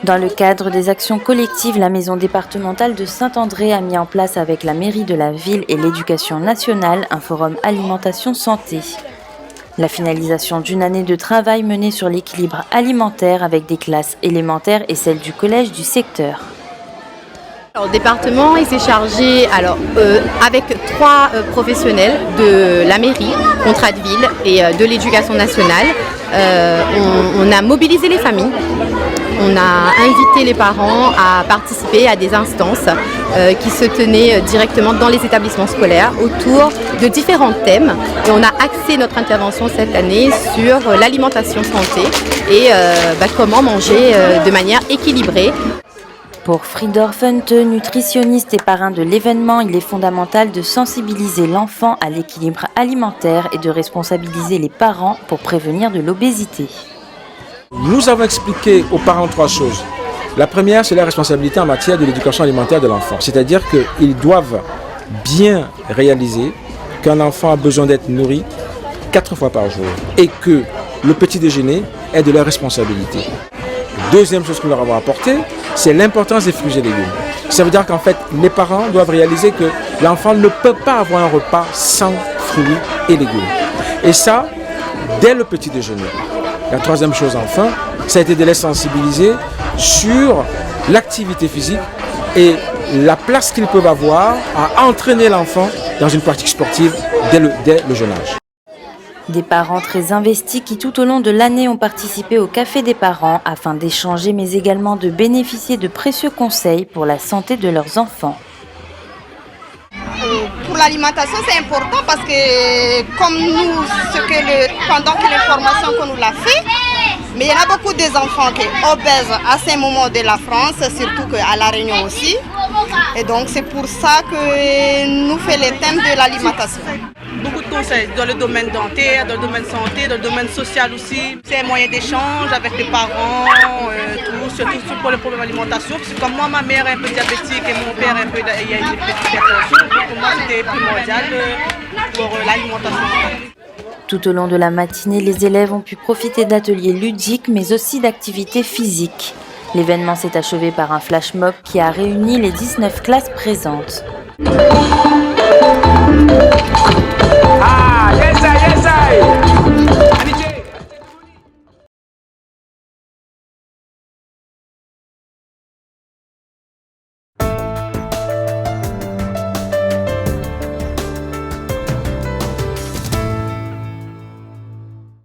Dans le cadre des actions collectives, la maison départementale de Saint-André a mis en place avec la mairie de la ville et l'éducation nationale un forum alimentation-santé. La finalisation d'une année de travail menée sur l'équilibre alimentaire avec des classes élémentaires et celles du collège du secteur. Le département s'est chargé avec 3 professionnels de la mairie, contrat de ville et de l'éducation nationale. On a mobilisé les familles, on a invité les parents à participer à des instances qui se tenaient directement dans les établissements scolaires autour de différents thèmes. Et on a axé notre intervention cette année sur l'alimentation santé et comment manger de manière équilibrée. Pour Friedor Funte, nutritionniste et parrain de l'événement, il est fondamental de sensibiliser l'enfant à l'équilibre alimentaire et de responsabiliser les parents pour prévenir de l'obésité. Nous avons expliqué aux parents 3 choses. La première, c'est la responsabilité en matière de l'éducation alimentaire de l'enfant. C'est-à-dire qu'ils doivent bien réaliser qu'un enfant a besoin d'être nourri 4 fois par jour et que le petit déjeuner est de leur responsabilité. Deuxième chose que nous leur avons apportée, c'est l'importance des fruits et légumes. Ça veut dire qu'en fait, les parents doivent réaliser que l'enfant ne peut pas avoir un repas sans fruits et légumes. Et ça, dès le petit déjeuner. La troisième chose enfin, ça a été de les sensibiliser sur l'activité physique et la place qu'ils peuvent avoir à entraîner l'enfant dans une pratique sportive dès le jeune âge. Des parents très investis qui tout au long de l'année ont participé au Café des parents afin d'échanger mais également de bénéficier de précieux conseils pour la santé de leurs enfants. Pour l'alimentation, c'est important parce que comme nous, pendant que l'information qu'on nous l'a fait, mais il y en a beaucoup des enfants qui sont obèses à ces moments de la France, surtout à La Réunion aussi. Et donc c'est pour ça que nous faisons les thèmes de l'alimentation. Beaucoup de conseils dans le domaine dentaire, dans le domaine santé, dans le domaine social aussi. C'est un moyen d'échange avec les parents, surtout pour les problèmes d'alimentation. Parce que comme moi, ma mère est un peu diabétique et mon père il a une petite hypertension, donc pour moi c'était primordial pour l'alimentation. Tout au long de la matinée, les élèves ont pu profiter d'ateliers ludiques mais aussi d'activités physiques. L'événement s'est achevé par un flash mob qui a réuni les 19 classes présentes.